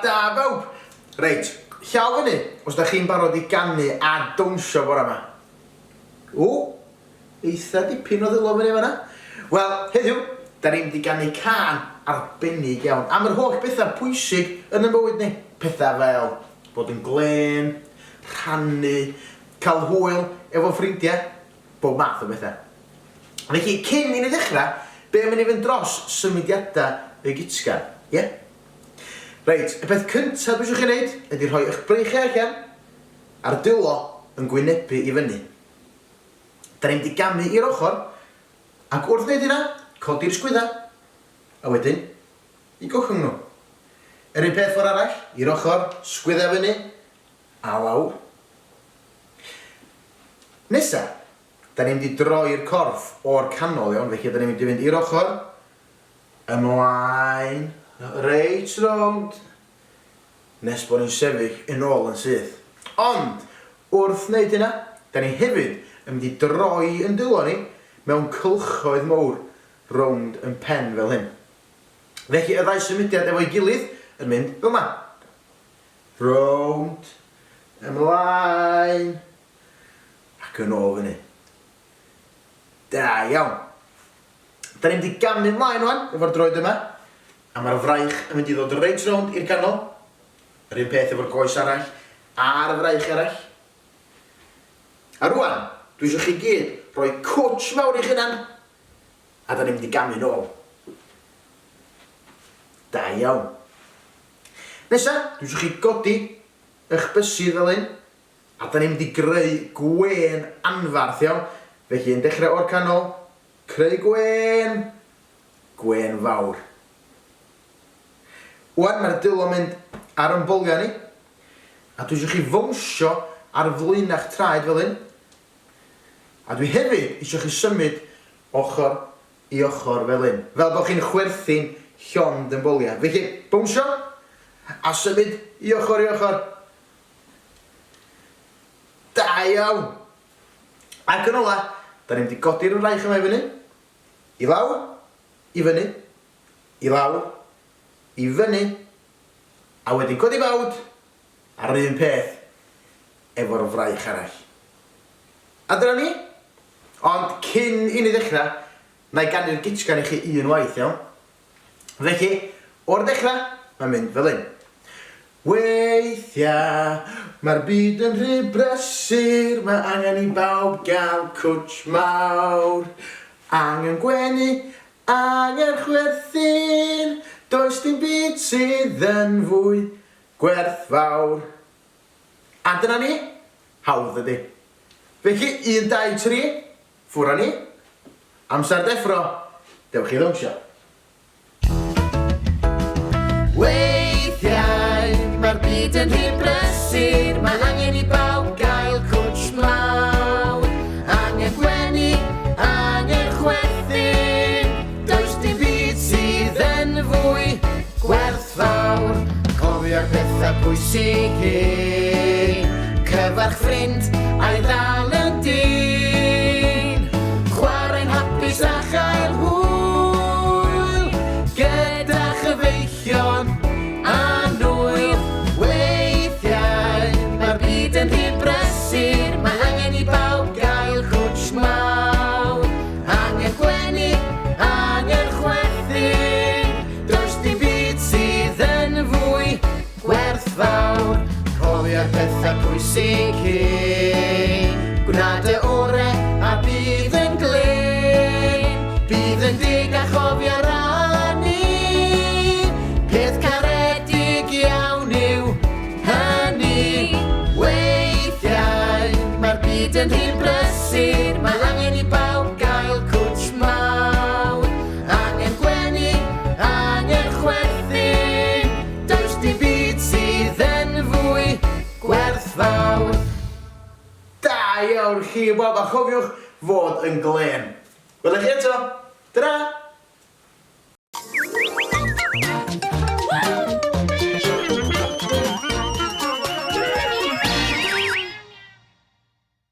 da bawb. Reit, llaw fyny os da chi'n barod i ganu a dawnsio bore yma. Eitha dipyn o ddilo fyny fyna. Wel, heddiw, da ni'n mynd i ganu can arbennig iawn am yr holl bethau pwysig yn y bywyd ni. Pethau fel bod yn glen, rhannu, cael hwyl efo ffrindiau, bob math o bethau. Felly, cyn i ni ddechrau, be am i ni fynd dros symudiadau y gitsgar, ie? Reit, y peth cyntaf dwi eisiau chi wneud ydy rhoi eich breichiau allan a'r dilo yn gwynebu i fyny. Da ni'n mynd i gamu i'r ochr, ac wrth wneud hynna, codi'r sgwyddau, a wedyn, i gochwng nhw. Yr un peth o'r arall, i'r ochr, sgwyddau fyny, a lawr. Nesa, da ni'n mynd i droi'r corff o'r canol iawn, felly da ni'n mynd i fynd i'r ochr, ymlaen, reit rownd, nes bod ni'n sefyll yn ôl yn syth. Ond, wrth wneud hynna, da ni hefyd yn mynd i droi yn dilo ni mewn cylchoedd mawr rownd yn pen fel hyn. Felly, y ddau symudiad efo'i gilydd yn mynd fel yma. Rownd, ymlaen, ac yn ôl fyny. Da iawn. Da ni'n mynd i gamu ymlaen wan efo'r droed yma, a mae'r fraich yn mynd i ddod reit rownd i'r canol, yr un peth efo'r goes arall, a'r fraich arall. A rwan, dwi eisiau chi gyd rhoi cwtsh mawr i'ch hunan, a da ni'n mynd i gamu nôl. Da iawn. Nesa, dwi eisiau chi godi eich bysydd fel hyn, a da ni'n mynd i greu gwen anfarth iawn. Felly, yn dechrau o'r canol, creu gwen, gwen fawr. Wan, mae'r dilo mynd ar yn boliau ni, a dwi eisiau chi fownsio ar flaenach traed fel hyn. A dwi hefyd eisiau chi symud ochr i ochr fel hyn, fel bod chi'n chwerthu'n llond yn boliau. Felly, bownsio, a symud i ochr. Da iawn! Ac yn ola, da ni'n mynd i godi'r fraich yma i fyny, i lawr, i fyny, i lawr, i fyny, a wedyn codi bawd ar un peth efo'r fraich arall. A dyna ni, ond cyn i ni ddechrau, na i ganu'r gitsgan i chi unwaith iawn. Felly, o'r dechrau, mae'n mynd fel hyn. Weithiau, mae'r byd yn rhy brysur, mae angen i bawb gael cwtsh mawr. Angen gwenu, angen chwerthin, does dim byd sydd yn fwy gwerthfawr. A dyna ni, hawdd ydi. Felly, 1, 2, 3, ffwr â ni. Amser deffro, dewch i ddawnsio. Weithiau, mae'r byd yn rhy brysur, mae angen i bawb gael cwtsh mawr. Angen gwenu, angen chwerthin, does dim byd sydd yn fwy gwerthfawr. Cofio'r pethau pwysig cyfarch ffrind a'i ddal yn dyn. Chwarae'n hapus a chael hwyl, gyda chyfeillion a nwyl. Weithiau, mae'r byd yn rhy brysur, mae angen i bawb gael cwtsh mawr. Angen gwenu, angen chwerthin, does dim byd sydd yn fwy gwerthfawr. Cofio'r pethau pwysig gwnaed y orau a bydd yn glen. Bydd yn dig a chofio rannu, peth caredig iawn yw hynny. Weithiau, mae'r byd yn rhy brysur, mae angen i bawb gael cwtsh mawr. Angen gwenu, angen chwerthin, does dim byd sydd yn fwy gwerthfawr. Da iawn chi, bob, a chofiwch fod yn glen. Welai chi eto. Ta-ra!